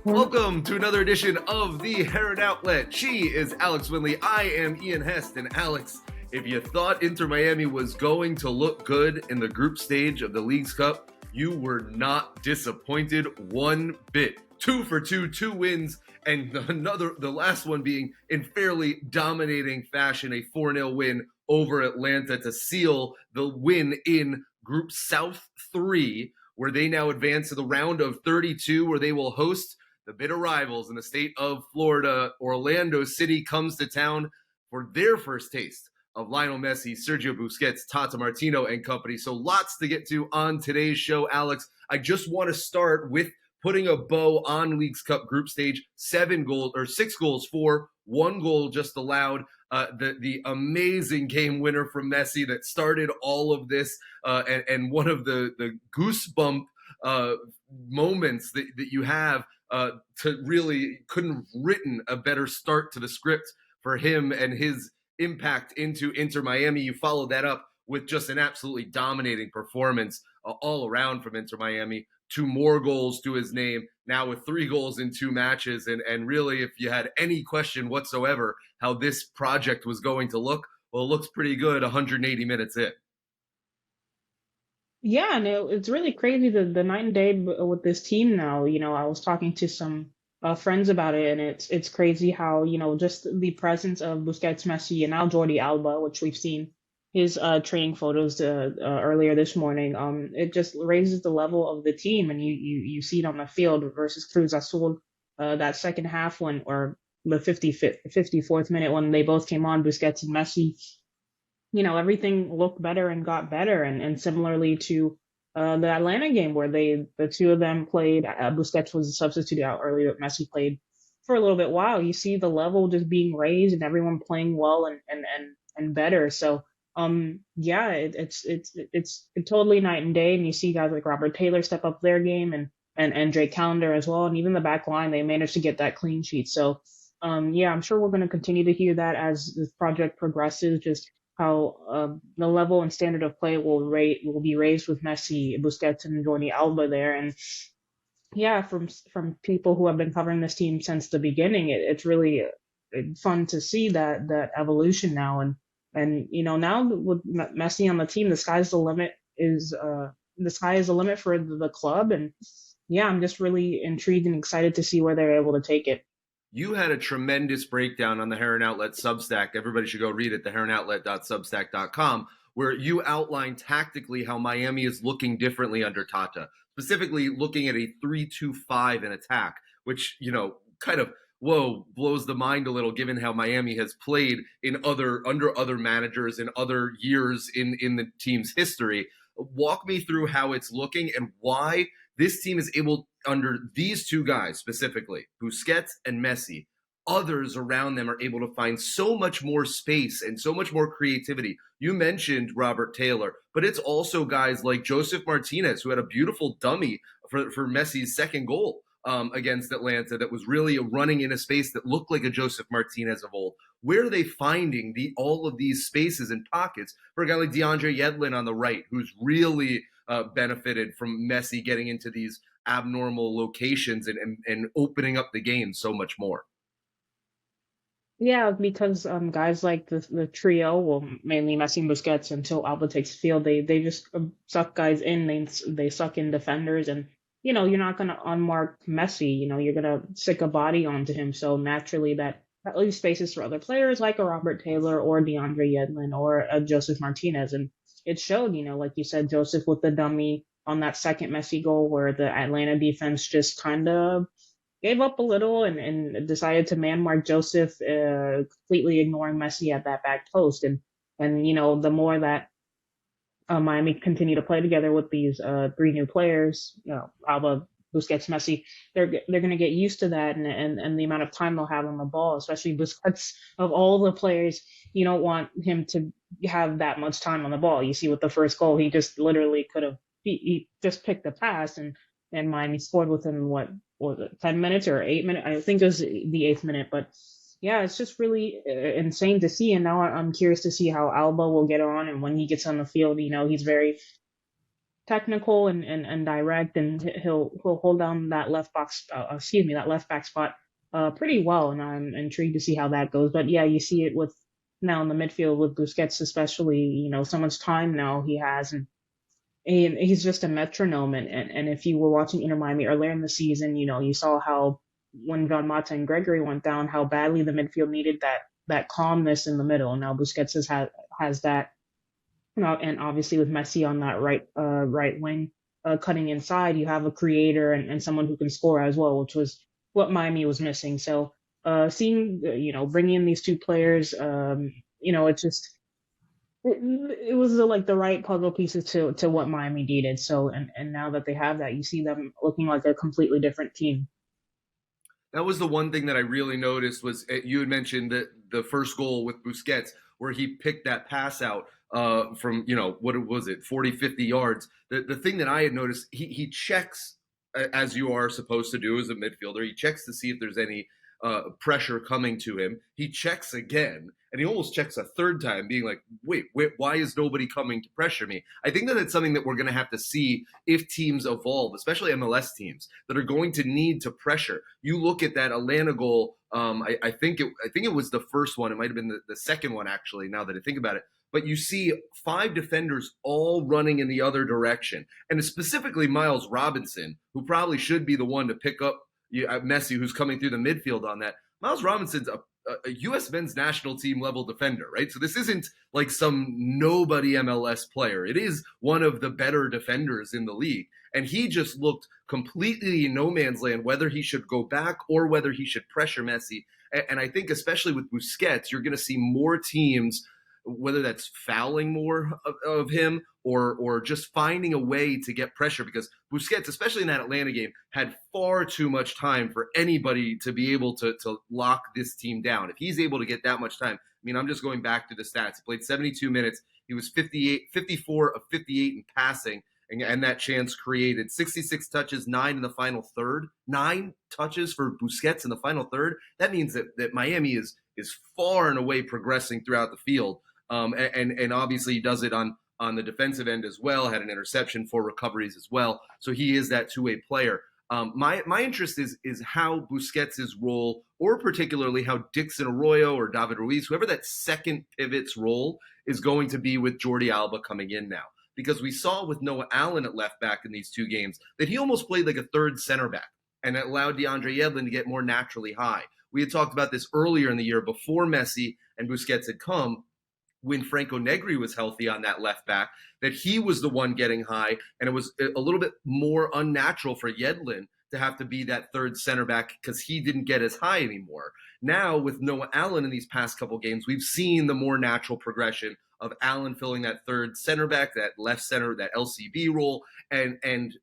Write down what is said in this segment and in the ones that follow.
Welcome to another edition of the Heron Outlet. She is Alex Winley. I am Ian Hest. And Alex, if you thought Inter Miami was going to look good in the group stage of the Leagues Cup, you were not disappointed one bit. 2 for 2, 2 wins, and the last one being in fairly dominating fashion, a 4-0 win over Atlanta to seal the win in Group South 3, where they now advance to the round of 32, where they will host the bitter rivals in the state of Florida. Orlando City comes to town for their first taste of Lionel Messi, Sergio Busquets, Tata Martino, and company. So lots to get to on today's show, Alex. I just want to start with putting a bow on Leagues Cup group stage. 6 goals for, 1 goal just allowed. The amazing game winner from Messi that started all of this, and one of the goosebump moments that you have to really couldn't have written a better start to the script for him and his impact into Inter Miami. You followed that up with just an absolutely dominating performance all around from Inter Miami. 2 more goals to his name, now with 3 goals in 2 matches. And really, if you had any question whatsoever how this project was going to look, well, it looks pretty good 180 minutes in. Yeah, and it's really crazy the night and day with this team now. I was talking to some friends about it, and it's crazy how just the presence of Busquets, Messi, and now Jordi Alba, which we've seen his training photos earlier this morning. It just raises the level of the team, and you see it on the field versus Cruz Azul. That second half when or the 54th minute when they both came on, Busquets and Messi, everything looked better and got better. And similarly to the Atlanta game where the two of them played, Busquets was a substitute out earlier, but Messi played for a little bit while. You see the level just being raised and everyone playing well and better. So, yeah, it's totally night and day. And you see guys like Robert Taylor step up their game and Drake Callender as well. And even the back line, they managed to get that clean sheet. So, yeah, I'm sure we're going to continue to hear that as this project progresses, just how the level and standard of play will be raised with Messi, Busquets, and Jordi Alba there. And yeah, from people who have been covering this team since the beginning, it's really fun to see that evolution now. And now with Messi on the team, the sky's the limit. The sky is the limit for the club. And yeah, I'm just really intrigued and excited to see where they're able to take it. You had a tremendous breakdown on the Heron Outlet Substack. Everybody should go read it, theheronoutlet.substack.com, where you outlined tactically how Miami is looking differently under Tata, specifically looking at a 3-2-5 in attack, which, kind of, blows the mind a little given how Miami has played under other managers in other years in the team's history. Walk me through how it's looking and why this team is able, under these 2 guys specifically, Busquets and Messi, others around them are able to find so much more space and so much more creativity. You mentioned Robert Taylor, but it's also guys like Joseph Martinez, who had a beautiful dummy for Messi's second goal against Atlanta that was really running in a space that looked like a Joseph Martinez of old. Where are they finding all of these spaces and pockets for a guy like DeAndre Yedlin on the right, who's really benefited from Messi getting into these abnormal locations and opening up the game so much more? Yeah, because guys like the trio, well, mainly Messi and Busquets until Alba takes the field, they just suck guys in. They suck in defenders, and you're not gonna unmark Messi. You're gonna stick a body onto him. So naturally, that leaves spaces for other players like a Robert Taylor or DeAndre Yedlin or a Joseph Martinez, and it showed. Like you said, Joseph with the dummy on that second Messi goal, where the Atlanta defense just kind of gave up a little and decided to man mark Joseph, completely ignoring Messi at that back post. And the more that Miami continue to play together with these 3 new players, Alba, Busquets, Messi, they're going to get used to that and the amount of time they'll have on the ball, especially Busquets. Of all the players, you don't want him to have that much time on the ball. You see with the first goal, he just literally could have he just picked the pass and Miami scored within what was it, 10 minutes or 8 minutes? I think it was the eighth minute, but yeah, it's just really insane to see. And now I'm curious to see how Alba will get on and when he gets on the field. He's very technical and direct, and he'll hold down that left box, that left back spot, pretty well, and I'm intrigued to see how that goes. But yeah, you see it with now in the midfield with Busquets, especially, so much time now he has, and he's just a metronome. And if you were watching Inter Miami earlier in the season, you saw how when John Mata and Gregory went down, how badly the midfield needed that calmness in the middle. And now Busquets has that, and obviously with Messi on that right wing, cutting inside, you have a creator and someone who can score as well, which was what Miami was missing. So seeing, bringing in these two players, it just it was like the right puzzle pieces to what Miami needed. So and now that they have that, you see them looking like a completely different team. That was the one thing that I really noticed was you had mentioned that the first goal with Busquets, where he picked that pass out from, what was it, 40, 50 yards. The thing that I had noticed, he checks, as you are supposed to do as a midfielder, he checks to see if there's any pressure coming to him. He checks again, and he almost checks a third time, being like, wait, why is nobody coming to pressure me? I think that it's something that we're going to have to see if teams evolve, especially MLS teams that are going to need to pressure. You look at that Atlanta goal. I think it was the first one. It might have been the second one, actually, now that I think about it. But you see 5 defenders all running in the other direction. And specifically Miles Robinson, who probably should be the one to pick up Messi, who's coming through the midfield on that. Miles Robinson's a U.S. men's national team level defender, right? So this isn't like some nobody MLS player. It is one of the better defenders in the league. And he just looked completely in no man's land, whether he should go back or whether he should pressure Messi. And I think especially with Busquets, you're going to see more teams, whether that's fouling more of him or just finding a way to get pressure, because Busquets, especially in that Atlanta game, had far too much time for anybody to be able to lock this team down. If he's able to get that much time, I mean, I'm just going back to the stats. He played 72 minutes. He was 54 of 58 in passing, and that chance created 66 touches, 9 in the final third. 9 touches for Busquets in the final third. That means that Miami is far and away progressing throughout the field. And obviously he does it on the defensive end as well, had an interception, 4 recoveries as well. So he is that two-way player. My interest is how Busquets' role, or particularly how Dixon Arroyo or David Ruiz, whoever that second pivot's role is going to be with Jordi Alba coming in now. Because we saw with Noah Allen at left back in these 2 games that he almost played like a third center back, and it allowed DeAndre Yedlin to get more naturally high. We had talked about this earlier in the year before Messi and Busquets had come, when Franco Negri was healthy on that left back, that he was the one getting high, and it was a little bit more unnatural for Yedlin to have to be that third center back because he didn't get as high anymore. Now, with Noah Allen in these past couple games, we've seen the more natural progression of Allen filling that third center back, that left center, that LCB role, and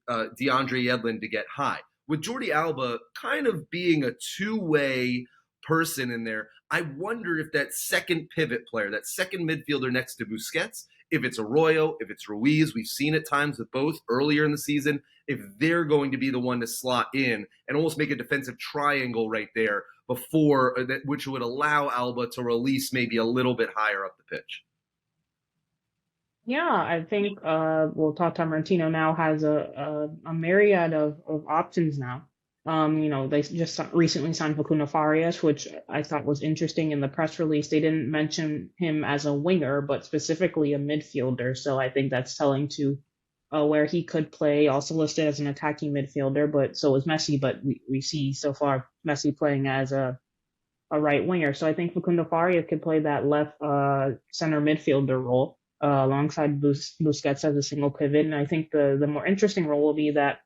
DeAndre Yedlin to get high. With Jordi Alba kind of being a two-way person in there, I wonder if that second pivot player, that second midfielder next to Busquets, if it's Arroyo, if it's Ruiz, we've seen at times with both earlier in the season, if they're going to be the one to slot in and almost make a defensive triangle right there before that, which would allow Alba to release maybe a little bit higher up the pitch. Yeah, I think Tata Martino now has a myriad of options now. They just recently signed Facundo Farias, which I thought was interesting in the press release. They didn't mention him as a winger, but specifically a midfielder. So I think that's telling to where he could play. Also listed as an attacking midfielder, but so is Messi. But we see so far Messi playing as a right winger. So I think Facundo Farias could play that left center midfielder role alongside Busquets as a single pivot. And I think the more interesting role will be that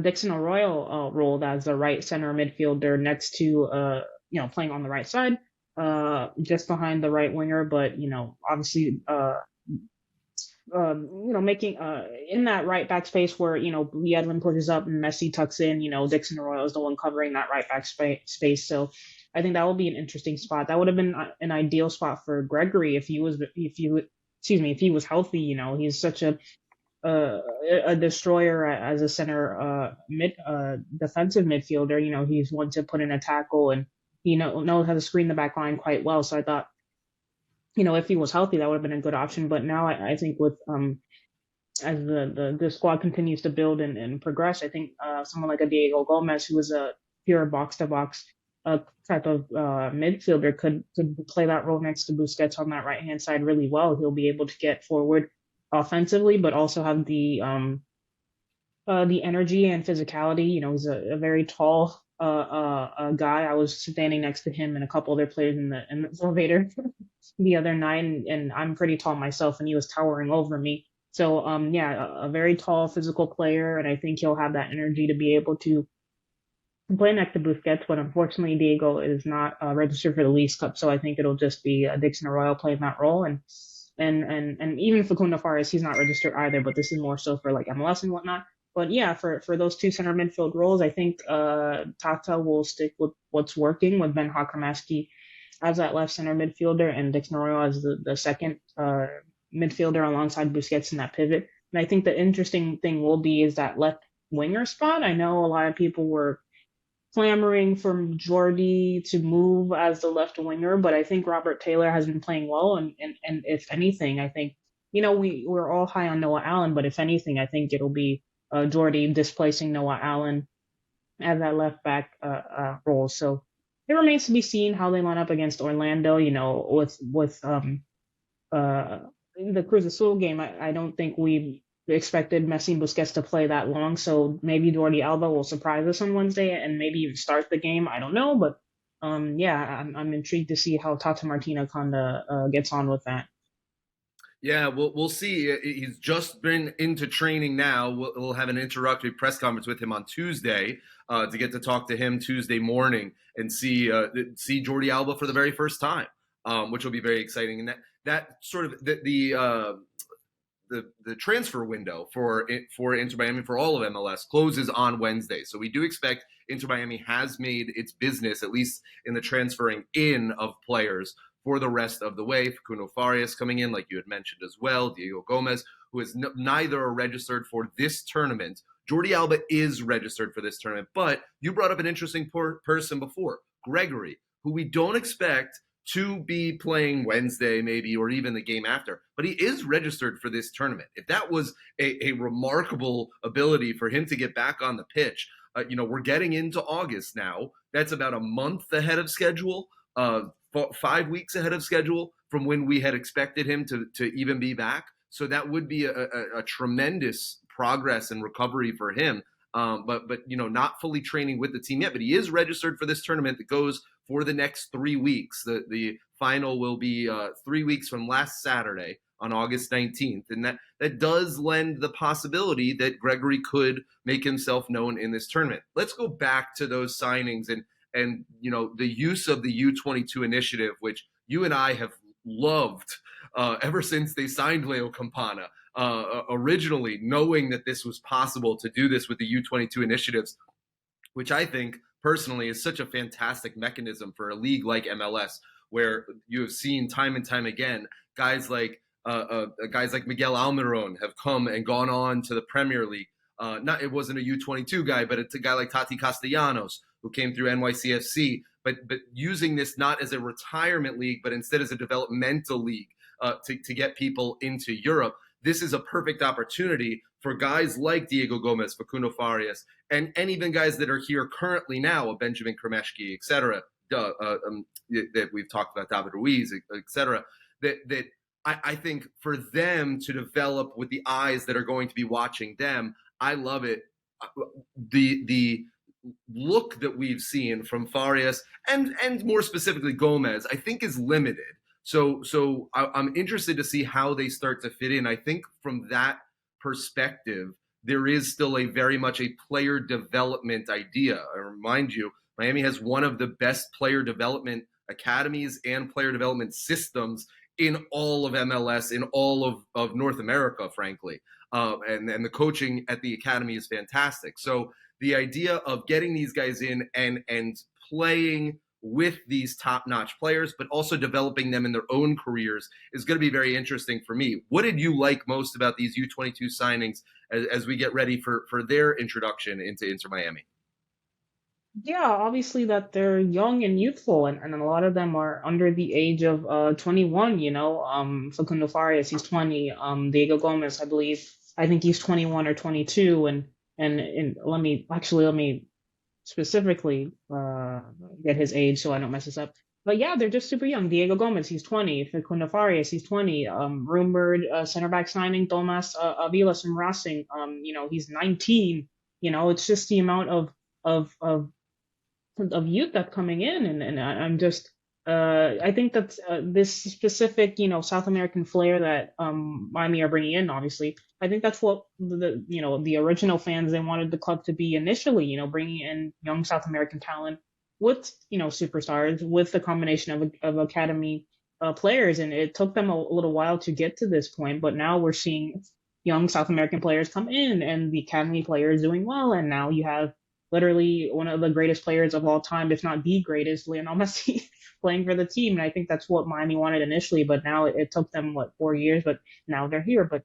Dixon Arroyo role as a right center midfielder next to playing on the right side, just behind the right winger, but obviously making in that right back space where Yedlin pushes up and Messi tucks in. Dixon Arroyo is the one covering that right back space. So I think that will be an interesting spot. That would have been an ideal spot for Gregory if he was healthy. He's such a destroyer as a center defensive midfielder. He's one to put in a tackle, and he knows how to screen the back line quite well. So I thought, if he was healthy, that would have been a good option. But now I think with as the squad continues to build and progress. I think someone like a Diego Gomez, who is a pure box to box type of midfielder, could play that role next to Busquets on that right hand side really well. He'll be able to get forward offensively, but also have the energy and physicality. You know, he's a very tall guy. I was standing next to him and a couple other players in the elevator the other night, and I'm pretty tall myself, and he was towering over me. So yeah, a very tall physical player, and I think he'll have that energy to be able to play next to Busquets. But unfortunately, Diego is not registered for the Leagues Cup, so I think it'll just be Dixon Arroyo playing that role, and even Facundo Fares, he's not registered either, but this is more so for like MLS and whatnot. But yeah, for those two center midfield roles, I think Tata will stick with what's working with Ben Hakramaski as that left center midfielder and Dixon Arroyo as the second midfielder alongside Busquets in that pivot. And I think the interesting thing will be is that left winger spot. I know a lot of people were clamoring for Jordi to move as the left winger, but I think Robert Taylor has been playing well, and if anything, I think we're all high on Noah Allen, but if anything, I think it'll be Jordi displacing Noah Allen as that left back role. So it remains to be seen how they line up against Orlando. You know, with uh, the Cruz Azul game, I don't think we expected Messi and Busquets to play that long. So maybe Jordi Alba will surprise us on Wednesday and maybe even start the game. I don't know, but yeah, I'm intrigued to see how Tata Martina kind of gets on with that. Yeah, we'll see. He's just been into training now. We'll have an introductory press conference with him on Tuesday to get to talk to him Tuesday morning and see Jordi Alba for the very first time, which will be very exciting. And that sort of the transfer window for Inter Miami for all of MLS closes on Wednesday. So we do expect Inter Miami has made its business, at least in the transferring in of players for the rest of the way. Facundo Farias coming in, like you had mentioned as well. Diego Gomez, who is neither registered for this tournament. Jordi Alba is registered for this tournament, but you brought up an interesting person before, Gregory, who we don't expect to be playing Wednesday, maybe, or even the game after. But he is registered for this tournament. If that was a remarkable ability for him to get back on the pitch, we're getting into August now. That's about a month ahead of schedule, 5 weeks ahead of schedule from when we had expected him to even be back. So that would be a tremendous progress and recovery for him. But not fully training with the team yet. But he is registered for this tournament that goes for the next 3 weeks. The final will be 3 weeks from last Saturday on August 19th. And that does lend the possibility that Gregory could make himself known in this tournament. Let's go back to those signings and the use of the U22 initiative, which you and I have loved ever since they signed Leo Campana. Originally, knowing that this was possible to do this with the U22 initiatives, which I think personally is such a fantastic mechanism for a league like MLS, where you have seen time and time again guys like Miguel Almiron have come and gone on to the Premier League. It wasn't a U22 guy, but it's a guy like Tati Castellanos who came through NYCFC. But using this not as a retirement league, but instead as a developmental league to get people into Europe. This is a perfect opportunity for guys like Diego Gomez, Facundo Farias, and even guys that are here currently now, Benjamin Kremeshki, et cetera, that we've talked about, David Ruiz, et cetera, that I think for them to develop with the eyes that are going to be watching them, I love it. The look that we've seen from Farias and more specifically Gomez, I think is limited. So I'm interested to see how they start to fit in. I think from that perspective, there is still a very much a player development idea. I remind you, Miami has one of the best player development academies and player development systems in all of MLS, in all of North America, frankly. And the coaching at the academy is fantastic. So the idea of getting these guys in and playing with these top-notch players, but also developing them in their own careers is going to be very interesting for me. What did you like most about these U22 signings as we get ready for their introduction into Inter Miami? Yeah, obviously that they're young and youthful, and a lot of them are under the age of 21. Facundo Farias, he's 20. Diego Gomez, I believe, I think he's 21 or 22, and let me specifically get his age so I don't mess this up. But yeah, they're just super young. Diego Gomez, he's 20. Facundo Farias, he's 20. Rumored center back signing Tomas Avilas from Racing. He's 19. It's just the amount of of of youth that's coming in, and I'm just I think that this specific South American flair that Miami are bringing in, obviously, I think that's what the original fans they wanted the club to be initially, bringing in young South American talent with superstars with the combination of academy players, and it took them a little while to get to this point, but now we're seeing young South American players come in and the academy players doing well, and now you have literally one of the greatest players of all time, if not the greatest, Lionel Messi, playing for the team. And I think that's what Miami wanted initially, but now it took them, 4 years, but now they're here. But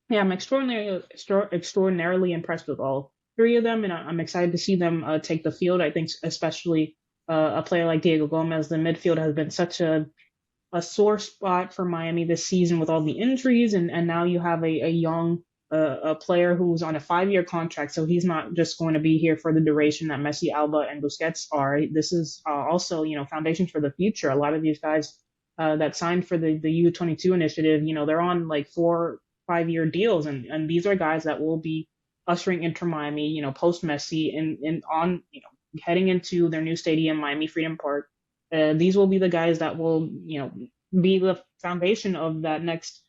yeah, I'm extraordinarily impressed with all three of them, and I'm excited to see them take the field. I think especially a player like Diego Gomez, the midfield has been such a sore spot for Miami this season with all the injuries, and now you have a young a player who's on a 5-year contract, so he's not just going to be here for the duration that Messi, Alba, and Busquets are. This is also foundations for the future. A lot of these guys that signed for the U22 initiative, they're on like 4 5-year deals, and these are guys that will be ushering Inter Miami, post Messi, and on heading into their new stadium, Miami Freedom Park. These will be the guys that will, be the foundation of that next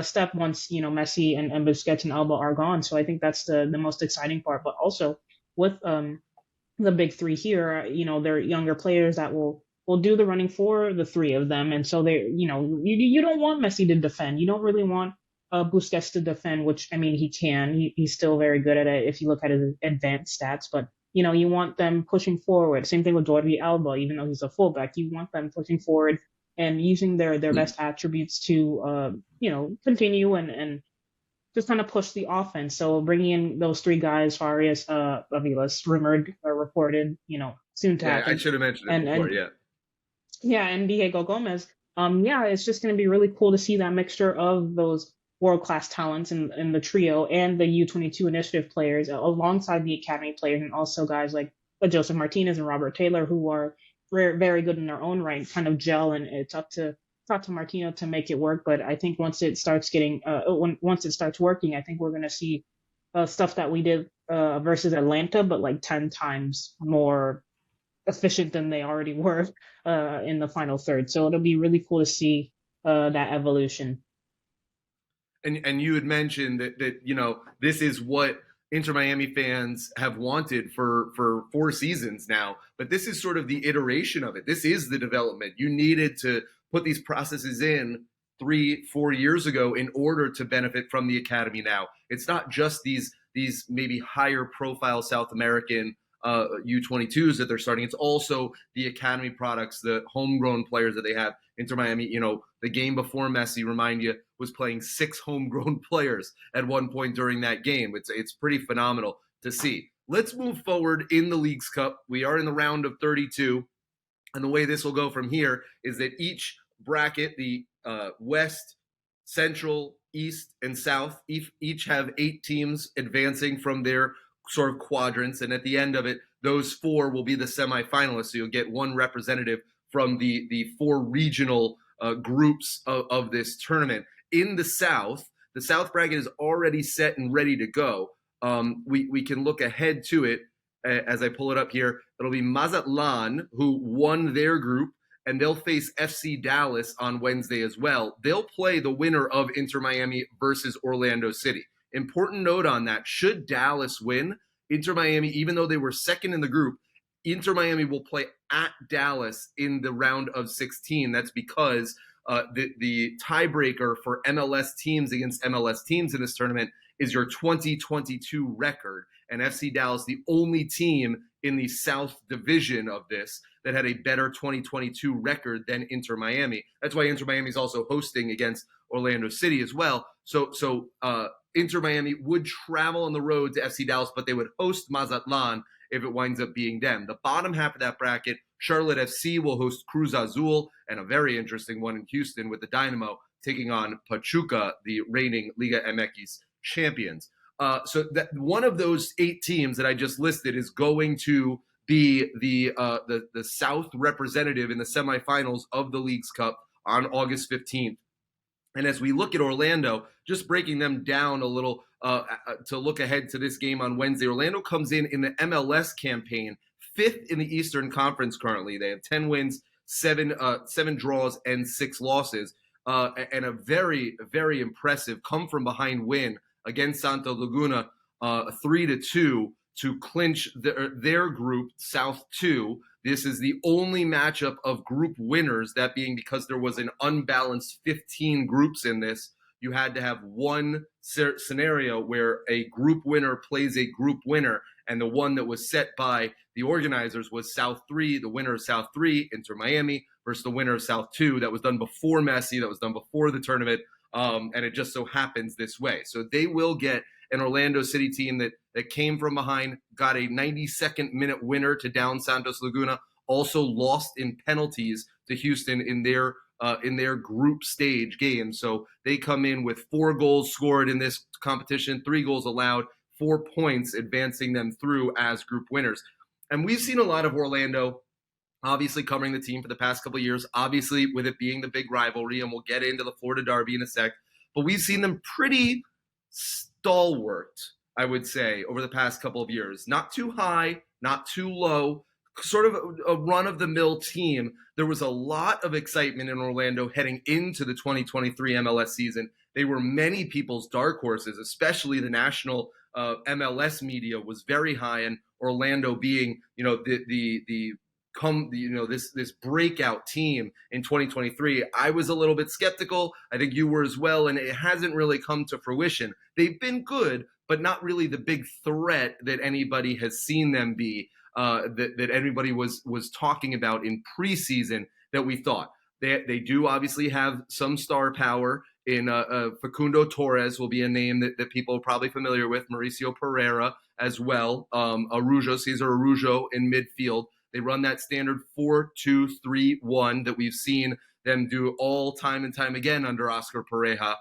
step once, Messi and Busquets and Alba are gone. So I think that's the most exciting part. But also with the big three here, they're younger players that will do the running for the three of them. And so you don't want Messi to defend. You don't really want Busquets to defend, which I mean he can. He's still very good at it if you look at his advanced stats, but you want them pushing forward. Same thing with Jordi Alba, even though he's a fullback, you want them pushing forward and using their best attributes to continue and just kind of push the offense. So bringing in those three guys, Farias, Avilas, rumored or reported, soon to Yeah, I happen, should have mentioned it and before. Yeah. yeah, and Diego Gomez. Yeah, it's just going to be really cool to see that mixture of those world class talents in the trio and the U22 initiative players alongside the academy players, and also guys like Joseph Martinez and Robert Taylor, who are very good in their own right, kind of gel, and it's up to Martino to make it work. But I think once it starts once it starts working, I think we're going to see stuff that we did versus Atlanta, but like 10 times more efficient than they already were in the final third. So it'll be really cool to see that evolution. And you had mentioned that this is what Inter Miami fans have wanted for 4 seasons now, but this is sort of the iteration of it. This is the development. You needed to put these processes in 3 4 years ago in order to benefit from the academy. Now it's not just these maybe higher profile South American U22s that they're starting. It's also the academy products, the homegrown players that they have. Inter Miami, the game before Messi, remind you, was playing 6 homegrown players at one point during that game. It's pretty phenomenal to see. Let's move forward in the Leagues Cup. We are in the round of 32, and the way this will go from here is that each bracket, the West, Central, East, and South, each have 8 teams advancing from their sort of quadrants, and at the end of it, those 4 will be the semifinalists. So you'll get one representative from the 4 regional groups of this tournament. In the South bracket is already set and ready to go. We can look ahead to it as I pull it up here. It'll be Mazatlan, who won their group, and they'll face FC Dallas on Wednesday as well. They'll play the winner of Inter Miami versus Orlando City. Important note on that: should Dallas win, Inter Miami, even though they were second in the group, Inter Miami will play at Dallas in the round of 16. That's because the tiebreaker for MLS teams against MLS teams in this tournament is your 2022 record. And FC Dallas, the only team in the South Division of this that had a better 2022 record than Inter Miami. That's why Inter Miami is also hosting against Orlando City as well. So Inter Miami would travel on the road to FC Dallas, but they would host Mazatlan if it winds up being them. The bottom half of that bracket, Charlotte FC will host Cruz Azul, and a very interesting one in Houston with the Dynamo taking on Pachuca, the reigning Liga MX champions. So that one of those 8 teams that I just listed is going to be the South representative in the semifinals of the Leagues Cup on August 15th. And as we look at Orlando, just breaking them down a little to look ahead to this game on Wednesday, Orlando comes in the MLS campaign fifth in the Eastern Conference currently. They have 10 wins, seven draws, and 6 losses, and a very, very impressive come from behind win against Santa Laguna, 3-2 to clinch their group, South 2. This is the only matchup of group winners, that being because there was an unbalanced 15 groups in this. You had to have one scenario where a group winner plays a group winner, and the one that was set by the organizers was South 3, the winner of South 3, Inter Miami, versus the winner of South 2. That was done before Messi, that was done before the tournament, and it just so happens this way. So they will get an Orlando City team that came from behind, got a 92nd minute winner to down Santos Laguna, also lost in penalties to Houston in their group stage game. So they come in with 4 goals scored in this competition, 3 goals allowed, 4 points, advancing them through as group winners. And we've seen a lot of Orlando obviously covering the team for the past couple of years, obviously with it being the big rivalry, and we'll get into the Florida Derby in a sec, but we've seen them pretty stalwart, I would say, over the past couple of years. Not too high, not too low, sort of a run-of-the-mill team. There was a lot of excitement in Orlando heading into the 2023 MLS season. They were many people's dark horses, especially the national MLS media was very high, and Orlando being, this breakout team in 2023. I was a little bit skeptical. I think you were as well, and it hasn't really come to fruition. They've been good, but not really the big threat that anybody has seen them be, that everybody was talking about in preseason that we thought. They do obviously have some star power in Facundo Torres will be a name that people are probably familiar with, Mauricio Pereira as well, Cesar Arujo in midfield. They run that standard 4-2-3-1 that we've seen them do all time and time again under Oscar Pareja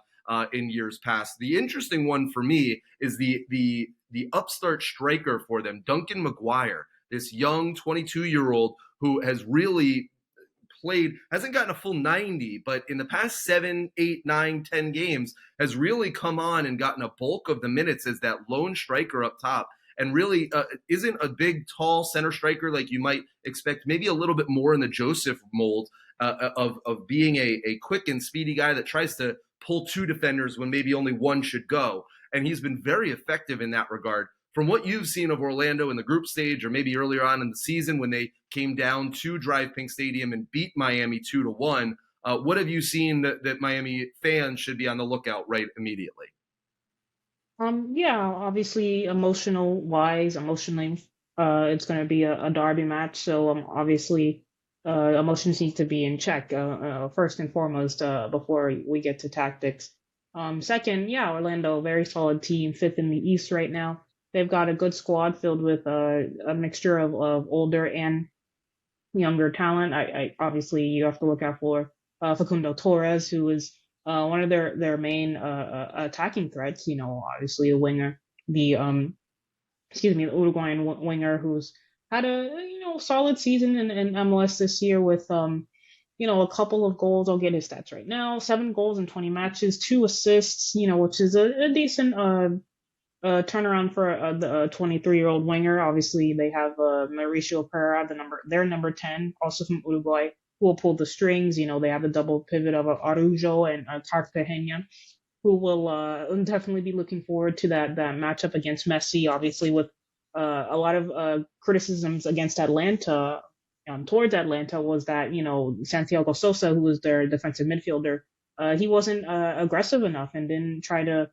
in years past. The interesting one for me is the upstart striker for them, Duncan McGuire, this young 22-year-old who has really played, hasn't gotten a full 90, but in the past 7, 8, 9, 10 games has really come on and gotten a bulk of the minutes as that lone striker up top, and really isn't a big, tall center striker like you might expect, maybe a little bit more in the Joseph mold of being a quick and speedy guy that tries to pull 2 defenders when maybe only one should go. And he's been very effective in that regard. From what you've seen of Orlando in the group stage, or maybe earlier on in the season when they came down to Drive Pink Stadium and beat Miami 2-1, what have you seen that Miami fans should be on the lookout right immediately? Yeah, obviously, emotionally, it's going to be a derby match. So, obviously, emotions need to be in check, first and foremost, before we get to tactics. Second, yeah, Orlando, very solid team, fifth in the East right now. They've got a good squad filled with a mixture of older and younger talent. I obviously you have to look out for Facundo Torres, who is one of their main attacking threats. Obviously a winger, the Uruguayan winger who's had a solid season in MLS this year with a couple of goals. I'll get his stats right now: 7 goals in 20 matches, 2 assists. Which is a decent turnaround for the 23-year-old winger. Obviously, they have Mauricio Pereira, their number 10, also from Uruguay, who will pull the strings. They have the double pivot of Arujo and Cartagena, who will definitely be looking forward to that matchup against Messi. Obviously, with a lot of criticisms against Atlanta, towards Atlanta, was that Santiago Sosa, who was their defensive midfielder, he wasn't aggressive enough and didn't try to.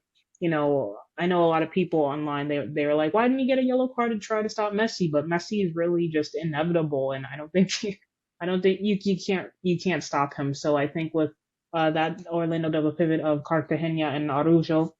I know a lot of people online, they were like, why didn't he get a yellow card to try to stop Messi? But Messi is really just inevitable, and I don't think you can't stop him. So I think with that Orlando double pivot of Cartagena and Arujo,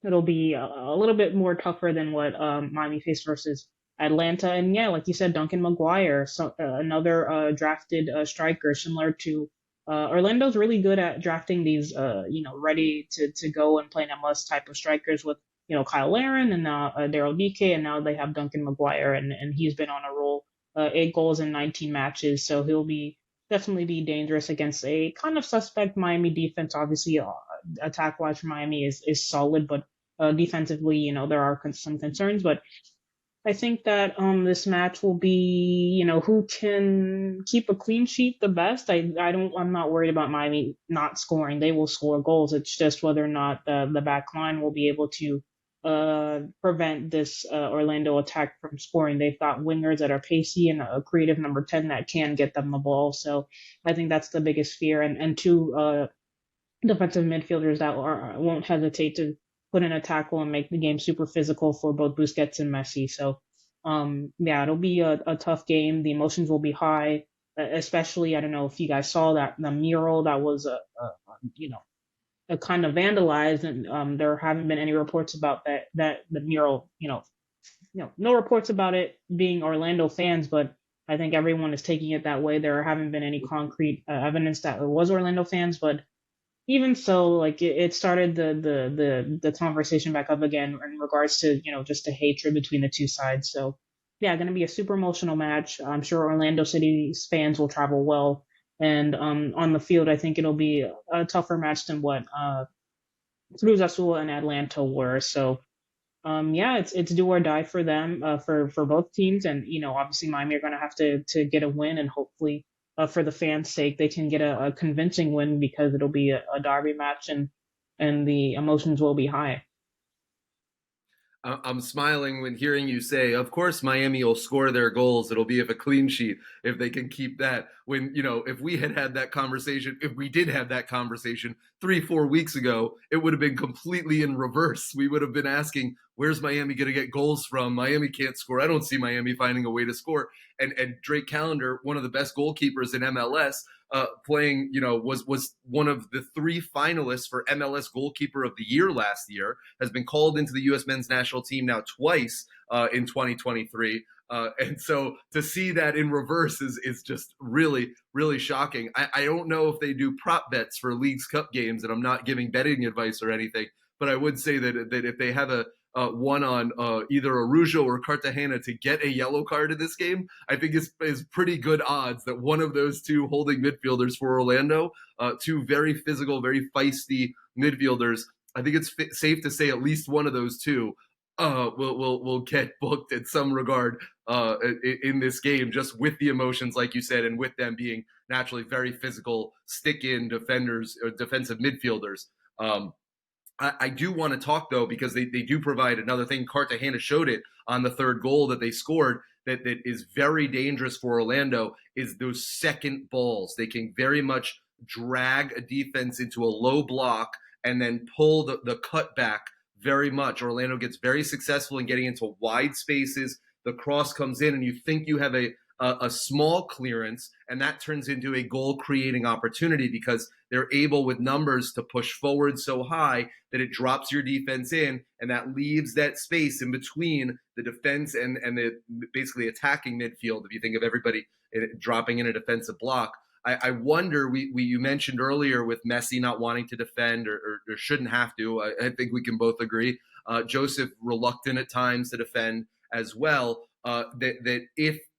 it'll be a little bit more tougher than what Miami faced versus Atlanta. And yeah, like you said, Duncan McGuire, so another drafted striker similar to Orlando's really good at drafting these, ready to go and play an MLS type of strikers with, Kyle Aaron and now Daryl DK, and now they have Duncan McGuire, and he's been on a roll, 8 goals in 19 matches, so he'll be definitely be dangerous against a kind of suspect Miami defense. Obviously, attack wise for Miami is solid, but defensively, there are some concerns. But I think that this match will be, who can keep a clean sheet the best. I'm not worried about Miami not scoring. They will score goals. It's just whether or not the back line will be able to prevent this Orlando attack from scoring. They've got wingers that are pacey and a creative number 10 that can get them the ball. So I think that's the biggest fear. And two defensive midfielders that won't hesitate to put in a tackle and make the game super physical for both Busquets and Messi. So, yeah, it'll be a tough game. The emotions will be high, especially, I don't know if you guys saw that the mural that was, a kind of vandalized, and there haven't been any reports about that the mural, no reports about it being Orlando fans, but I think everyone is taking it that way. There haven't been any concrete evidence that it was Orlando fans, but even so, like it started the conversation back up again in regards to just the hatred between the two sides. So yeah, going to be a super emotional match. I'm sure Orlando City's fans will travel well, and on the field, I think it'll be a tougher match than what Cruz Azul and Atlanta were. So yeah, it's do or die for them, for both teams, and obviously Miami are going to have to get a win, and hopefully, for the fans' sake, they can get a convincing win because it'll be a derby match, and the emotions will be high. I'm smiling when hearing you say, of course, Miami will score their goals. It'll be a clean sheet if they can keep that. When, if we had that conversation, if we did have that conversation 3-4 weeks ago, it would have been completely in reverse. We would have been asking, where's Miami going to get goals from? Miami can't score. I don't see Miami finding a way to score. And Drake Callender, one of the best goalkeepers in MLS, playing, was one of the 3 finalists for MLS Goalkeeper of the Year last year, has been called into the U.S. men's national team now twice in 2023. And so to see that in reverse is just really, really shocking. I don't know if they do prop bets for Leagues Cup games, and I'm not giving betting advice or anything, but I would say that if they have a one on either Arujo or Cartagena to get a yellow card in this game, I think is pretty good odds that one of those two holding midfielders for Orlando, two very physical, very feisty midfielders, I think it's safe to say at least one of those two will get booked in some regard in this game, just with the emotions, like you said, and with them being naturally very physical, stick-in defenders or defensive midfielders. I do want to talk, though, because they do provide another thing. Cartagena showed it on the third goal that they scored that is very dangerous for Orlando is those second balls. They can very much drag a defense into a low block and then pull the cut back very much. Orlando gets very successful in getting into wide spaces. The cross comes in and you think you have a small clearance, and that turns into a goal-creating opportunity because they're able with numbers to push forward so high that it drops your defense in, and that leaves that space in between the defense and the basically attacking midfield. If you think of everybody dropping in a defensive block, I wonder. You mentioned earlier with Messi not wanting to defend or shouldn't have to. I think we can both agree. Joseph reluctant at times to defend as well. That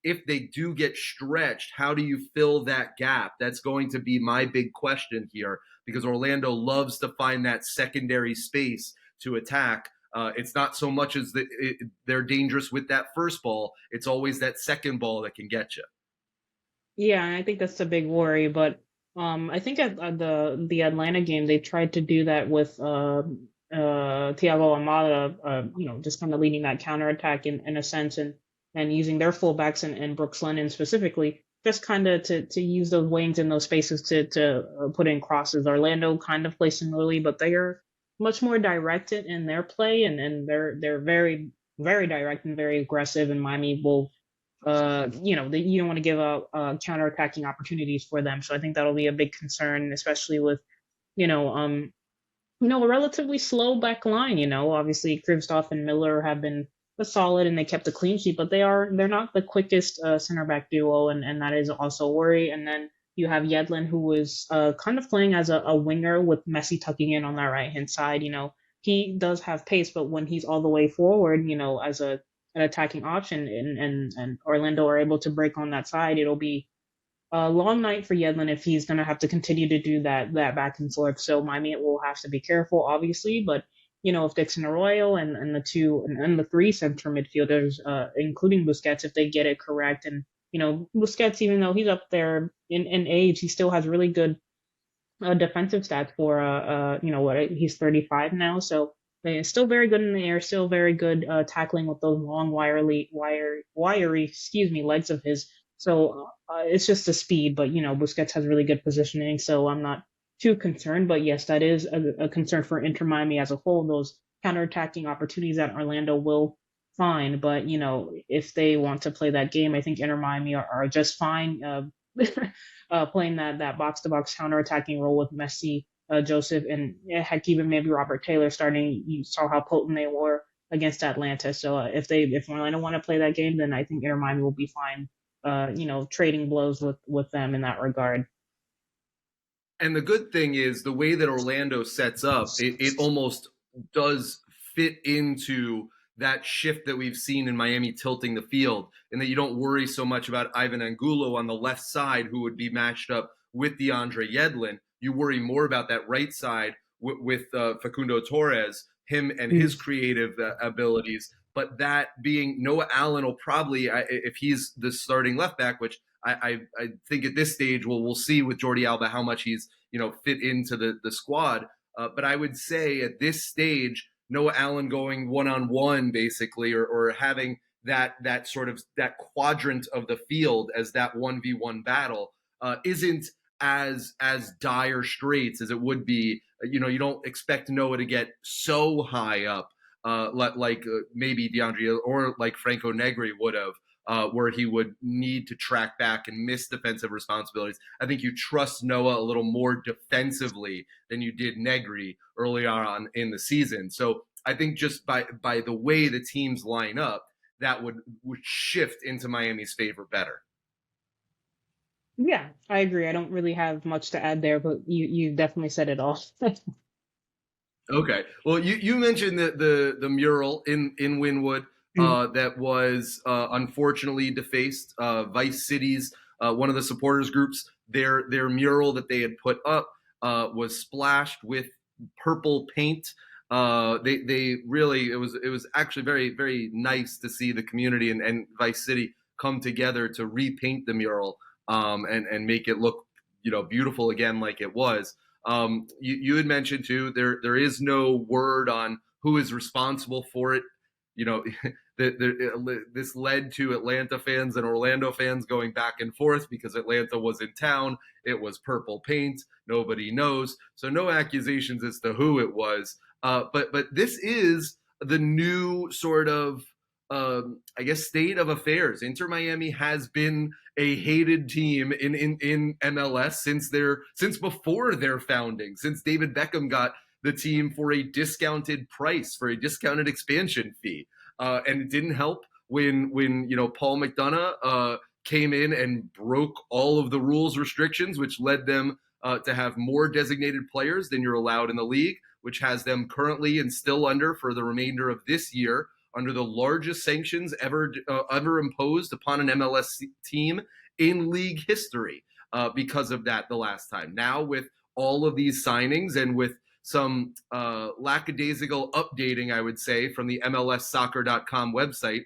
if they do get stretched, how do you fill that gap? That's going to be my big question here, because Orlando loves to find that secondary space to attack. It's not so much as they're dangerous with that first ball. It's always that second ball that can get you. Yeah, and I think that's a big worry. But I think at the Atlanta game, they tried to do that with Thiago Almada, just kind of leading that counterattack in a sense, and using their fullbacks and Brooks Lennon specifically, just kind of to use those wings in those spaces to put in crosses. Orlando kind of plays similarly, but they are much more directed in their play, and they're very, very direct and very aggressive. And Miami will, you don't want to give out counterattacking opportunities for them. So I think that'll be a big concern, especially with you know um a relatively slow back line. Obviously Kristoff and Miller have been solid and they kept the clean sheet, but they're not the quickest center back duo, and that is also a worry. And then You have Yedlin, who is kind of playing as a winger with Messi tucking in on that right hand side. He does have pace, but when he's all the way forward, as an attacking option, and Orlando are able to break on that side, it'll be a long night for Yedlin if he's going to have to continue to do that back and forth. So Miami will have to be careful, obviously, but if Dixon Arroyo and the three center midfielders, including Busquets, if they get it correct, and Busquets, even though he's up there in age, he still has really good defensive stats for what he's 35 now, so still very good in the air, still very good tackling with those long wiry legs of his. So it's just the speed, but Busquets has really good positioning, so I'm not too concerned. But yes, that is a concern for Inter Miami as a whole. Those counterattacking opportunities that Orlando will find, but if they want to play that game, I think Inter Miami are just fine. Playing that box to box counter attacking role with Messi, Joseph, and heck, even maybe Robert Taylor starting. You saw how potent they were against Atlanta. So if Orlando want to play that game, then I think Inter Miami will be fine. Trading blows with them in that regard. And the good thing is the way that Orlando sets up, it almost does fit into that shift that we've seen in Miami tilting the field, and that you don't worry so much about Ivan Angulo on the left side, who would be matched up with DeAndre Yedlin. You worry more about that right side with Facundo Torres, him and his creative abilities. But that being Noah Allen will probably, if he's the starting left back, which I think at this stage we'll see with Jordi Alba how much he's fit into the squad. But I would say at this stage, Noah Allen going one-on-one basically, or having that sort of that quadrant of the field as that 1v1 battle isn't as dire straits as it would be. You don't expect Noah to get so high up like maybe DeAndre or like Franco Negri would have. Where he would need to track back and miss defensive responsibilities. I think you trust Noah a little more defensively than you did Negri early on in the season. So I think just by the way the teams line up, that would shift into Miami's favor better. Yeah, I agree. I don't really have much to add there, but you definitely said it all. Okay. Well, you mentioned the mural in Wynwood that was unfortunately defaced. Vice City's one of the supporters groups, their mural that they had put up was splashed with purple paint. They really it was actually very, very nice to see the community and Vice City come together to repaint the mural and make it look beautiful again like it was. You had mentioned too there is no word on who is responsible for it. This led to Atlanta fans and Orlando fans going back and forth because Atlanta was in town. It was purple paint. Nobody knows. So no accusations as to who it was. But this is the new sort of I guess state of affairs. Inter Miami has been a hated team in MLS since before their founding, since David Beckham got the team for a discounted price, for a discounted expansion fee. And it didn't help when Paul McDonough came in and broke all of the rules restrictions, which led them to have more designated players than you're allowed in the league, which has them currently and still under for the remainder of this year under the largest sanctions ever imposed upon an MLS team in league history because of that the last time. Now with all of these signings and with some lackadaisical updating, I would say, from the MLSsoccer.com website,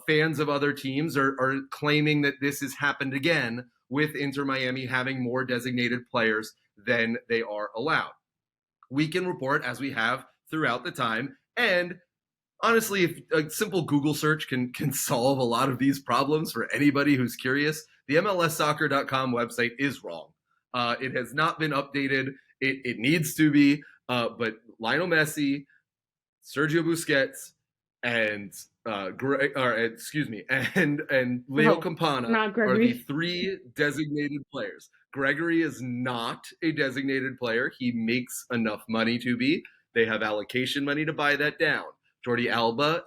fans of other teams are claiming that this has happened again with Inter Miami having more designated players than they are allowed. We can report, as we have throughout the time, and honestly, if a simple Google search can solve a lot of these problems for anybody who's curious, the MLSsoccer.com website is wrong. It has not been updated. It needs to be. But Lionel Messi, Sergio Busquets, and and Leo Campana are the three designated players. Gregory is not a designated player. He makes enough money to be. They have allocation money to buy that down. Jordi Alba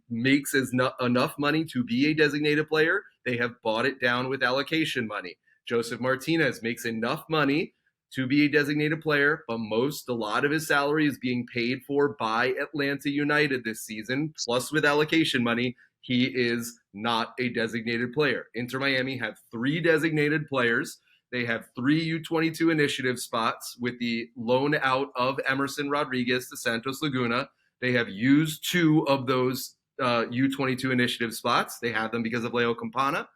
makes enough money to be a designated player. They have bought it down with allocation money. Joseph Martinez makes enough money to be a designated player, but a lot of his salary is being paid for by Atlanta United this season, plus with allocation money. He is not a designated player. Inter Miami have 3 designated players. They have 3 U22 initiative spots with the loan out of Emerson Rodriguez to Santos Laguna. They have used 2 of those U22 initiative spots. They have them because of Leo Campana,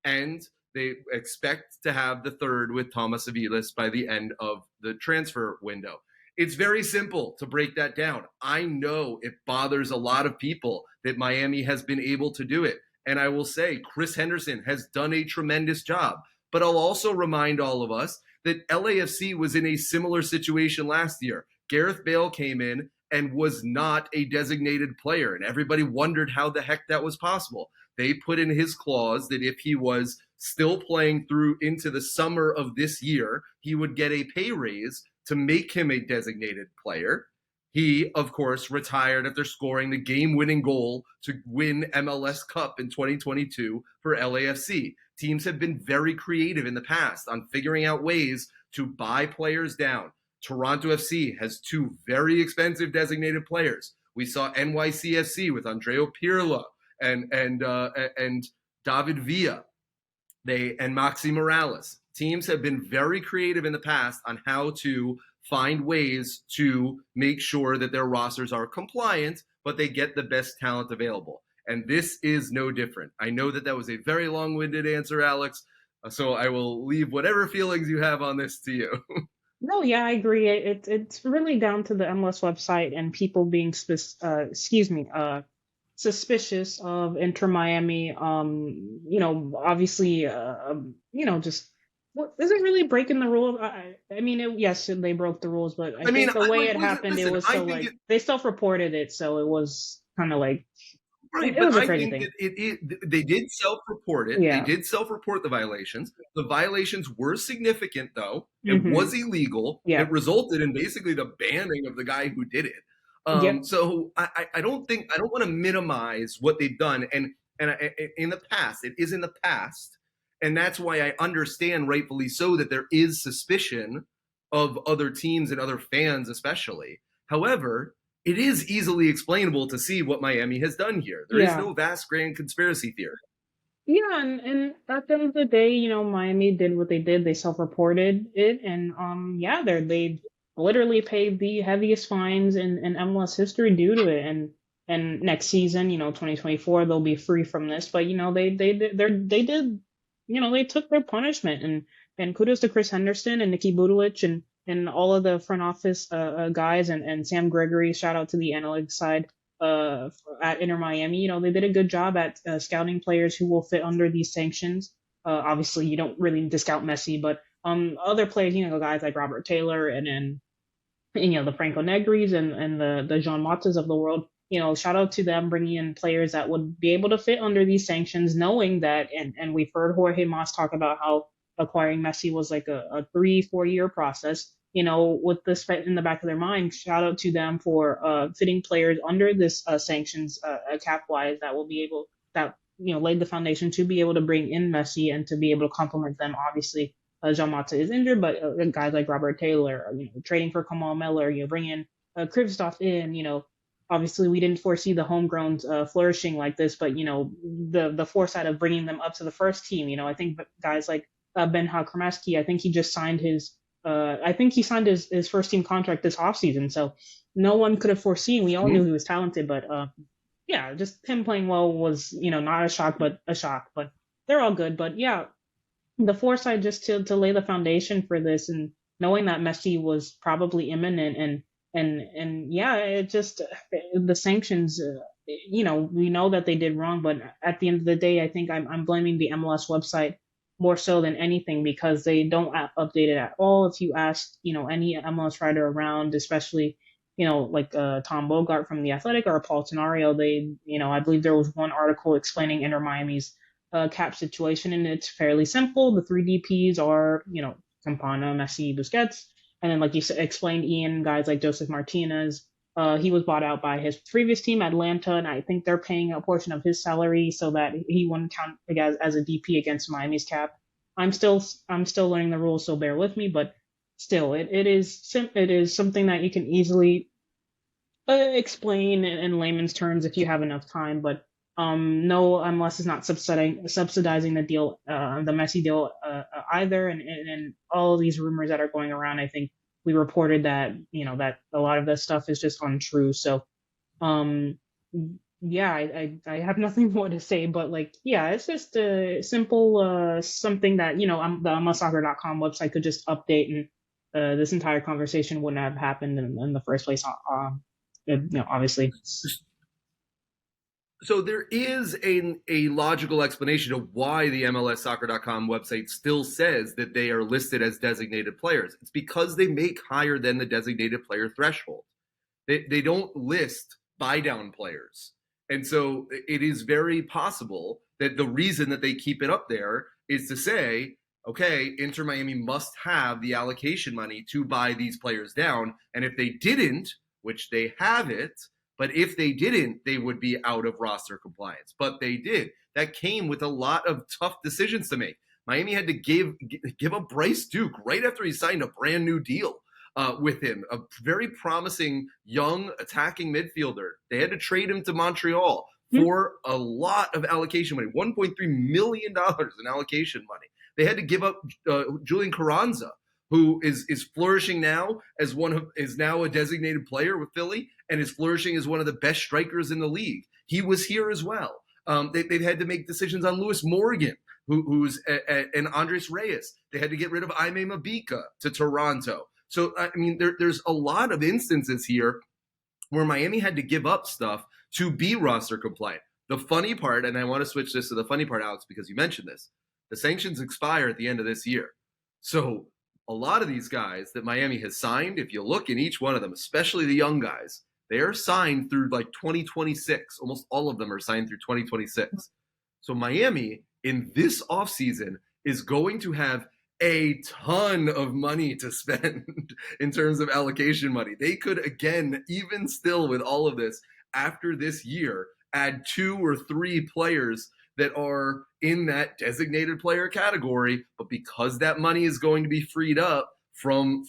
and they expect to have the 3rd with Thomas Aviles by the end of the transfer window. It's very simple to break that down. I know it bothers a lot of people that Miami has been able to do it. And I will say Chris Henderson has done a tremendous job. But I'll also remind all of us that LAFC was in a similar situation last year. Gareth Bale came in and was not a designated player, and everybody wondered how the heck that was possible. They put in his clause that if he was still playing through into the summer of this year, he would get a pay raise to make him a designated player. He, of course, retired after scoring the game-winning goal to win MLS Cup in 2022 for LAFC. Teams have been very creative in the past on figuring out ways to buy players down. Toronto FC has 2 very expensive designated players. We saw NYCFC with Andrea Pirlo and David Villa and Maxi Morales. Teams have been very creative in the past on how to find ways to make sure that their rosters are compliant, but they get the best talent available. And this is no different. I know that was a very long-winded answer, Alex, so I will leave whatever feelings you have on this to you. No, yeah, I agree. It's really down to the MLS website and people being suspicious of Inter Miami. Obviously, just what is it really breaking the rules? I mean, yes, they broke the rules, but I think the way it happened, it was so like they self-reported it, so it was kind of like right. It was but a I crazy think thing. that they did self-report it. Yeah. They did self-report the violations. The violations were significant, though. It Mm-hmm. was illegal. Yeah. It resulted in basically the banning of the guy who did it. Yep. So I don't want to minimize what they've done. And in the past, it is in the past. And that's why I understand, rightfully so, that there is suspicion of other teams and other fans, especially. However, it is easily explainable to see what Miami has done here. There is no vast, grand conspiracy theory. Yeah, and at the end of the day, Miami did what they did. They self-reported it, and they literally paid the heaviest fines in MLS history due to it. And next season, 2024, they'll be free from this. But they took their punishment. And kudos to Chris Henderson and Nikki Budulich and all of the front office guys and Sam Gregory. Shout out to the analytics side at Inter Miami. They did a good job at scouting players who will fit under these sanctions. Obviously, you don't really discount Messi, but other players, guys like Robert Taylor and the Franco Negris and the Jean Matas of the world. Shout out to them bringing in players that would be able to fit under these sanctions, knowing that, and we've heard Jorge Mas talk about how acquiring Messi was like a 3-4 year process. With this in the back of their mind, shout out to them for fitting players under this sanctions cap wise that will be able laid the foundation to be able to bring in Messi and to be able to complement them. Obviously, Jean Mata is injured, but guys like Robert Taylor, trading for Kamal Miller, bringing Krivstov in, obviously we didn't foresee the homegrowns flourishing like this, but the foresight of bringing them up to the first team. I think guys like Ben Kremeski, I think he just signed his first team contract this offseason. So no one could have foreseen. We all knew he was talented, but just him playing well was not a shock, but a shock. But they're all good. But yeah, the foresight just to lay the foundation for this, and knowing that Messi was probably imminent, and it just the sanctions. We know that they did wrong, but at the end of the day, I think I'm blaming the MLS website more so than anything because they don't update it at all. If you ask, any MLS writer around, especially, like Tom Bogart from The Athletic or Paul Tenario, I believe there was one article explaining Inter Miami's cap situation, and it's fairly simple. The 3 DPs are, Campana, Messi, Busquets, and then like you explained, Ian, guys like Joseph Martinez. He was bought out by his previous team, Atlanta, and I think they're paying a portion of his salary so that he wouldn't count as a DP against Miami's cap. I'm still learning the rules, so bear with me. But still, it is something that you can easily explain in layman's terms if you have enough time. But no, unless it's not subsidizing the deal, the Messi deal either, and all of these rumors that are going around. I think we reported that that a lot of this stuff is just untrue. So um, yeah, I have nothing more to say, but like, yeah, it's just a simple something that the MLSsoccer.com website could just update, and this entire conversation wouldn't have happened in the first place. Obviously. So there is a logical explanation of why the MLSsoccer.com website still says that they are listed as designated players. It's because they make higher than the designated player threshold. They don't list buy down players. And so it is very possible that the reason that they keep it up there is to say, okay, Inter Miami must have the allocation money to buy these players down. And if they didn't, which they have it, but if they didn't, they would be out of roster compliance. But they did. That came with a lot of tough decisions to make. Miami had to give up Bryce Duke right after he signed a brand new deal with him, a very promising young attacking midfielder. They had to trade him to Montreal for a lot of allocation money, $1.3 million in allocation money. They had to give up Julian Carranza, who is flourishing now as is now a designated player with Philly and is flourishing as one of the best strikers in the league. He was here as well. They've had to make decisions on Lewis Morgan, who's and Andres Reyes. They had to get rid of Aime Mabika to Toronto. So, I mean, there's a lot of instances here where Miami had to give up stuff to be roster compliant. The funny part, and I want to switch this to the funny part, Alex, because you mentioned this, the sanctions expire at the end of this year. So a lot of these guys that Miami has signed, if you look in each one of them, especially the young guys, they are signed through like 2026. Almost all of them are signed through 2026. So Miami in this offseason is going to have a ton of money to spend in terms of allocation money. They could, again, even still with all of this, after this year, add 2 or 3 players that are in that designated player category. But because that money is going to be freed up from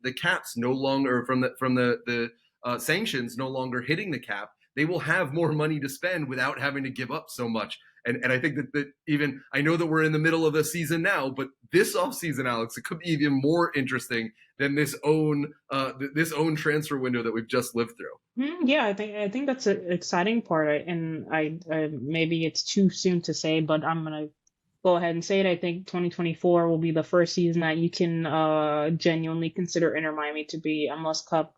the caps, no longer from the sanctions no longer hitting the cap, they will have more money to spend without having to give up so much. And I think that even, I know that we're in the middle of the season now, but this offseason, Alex, it could be even more interesting than this own transfer window that we've just lived through. Yeah, I think that's an exciting part, and I maybe it's too soon to say, but I'm gonna go ahead and say it. I think 2024 will be the first season that you can genuinely consider Inter Miami to be MLS Cup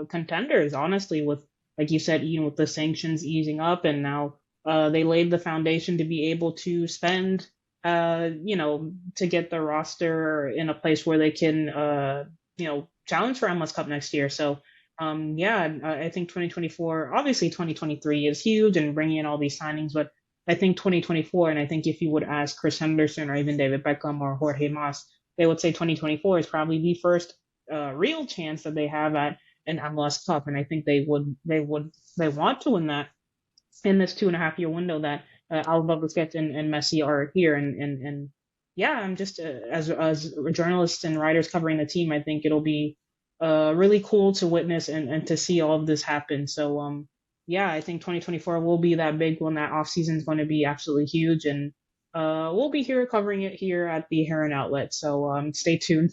contenders. Honestly, with like you said, with the sanctions easing up, and now they laid the foundation to be able to spend, to get the roster in a place where they can, challenge for MLS Cup next year. So, yeah, I think 2024, obviously 2023 is huge and bringing in all these signings, but I think 2024, and I think if you would ask Chris Henderson or even David Beckham or Jorge Mas, they would say 2024 is probably the first real chance that they have at an MLS Cup, and I think they want to win that in this 2.5 year window that Alba, Busquets, and Messi are here. And yeah, I'm just as journalists and writers covering the team, I think it'll be really cool to witness and to see all of this happen. So yeah, I think 2024 will be that big one. That off season is going to be absolutely huge, and we'll be here covering it here at the Heron outlet. So stay tuned.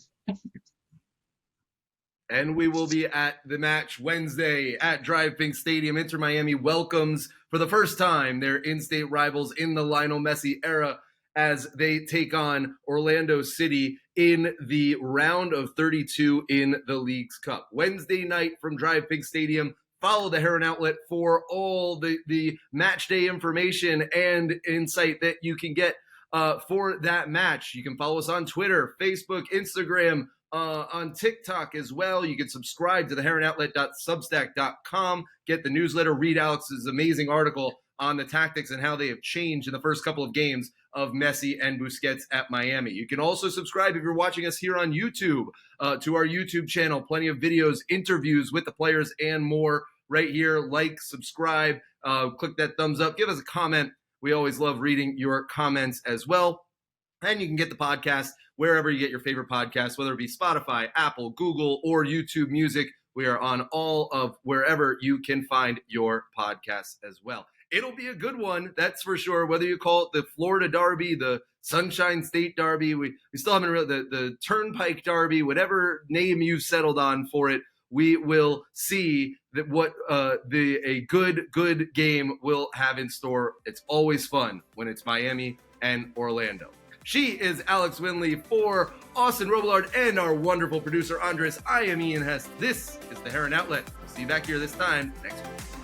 And we will be at the match Wednesday at Drive Pink Stadium. Inter Miami welcomes for the first time their in-state rivals in the Lionel Messi era as they take on Orlando City in the round of 32 in the League's Cup. Wednesday night from Drive Pink Stadium. Follow the Heron outlet for all the match day information and insight that you can get for that match. You can follow us on Twitter, Facebook, Instagram, on TikTok as well. You can subscribe to the heronoutlet.substack.com, get the newsletter, read Alex's amazing article on the tactics and how they have changed in the first couple of games of Messi and Busquets at Miami. You can also subscribe if you're watching us here on YouTube to our YouTube channel. Plenty of videos, interviews with the players, and more right here. Like, subscribe, click that thumbs up, give us a comment. We always love reading your comments as well. And you can get the podcast wherever you get your favorite podcasts, whether it be Spotify, Apple, Google, or YouTube Music. We are on all of wherever you can find your podcasts as well. It'll be a good one, that's for sure. Whether you call it the Florida Derby, the Sunshine State Derby, we still haven't really, the Turnpike Derby, whatever name you've settled on for it, we will see that what a good game will have in store. It's always fun when it's Miami and Orlando. She is Alex Winley for Austin Robillard and our wonderful producer, Andres. I am Ian Hess. This is the Heron Outlet. We'll see you back here this time next week.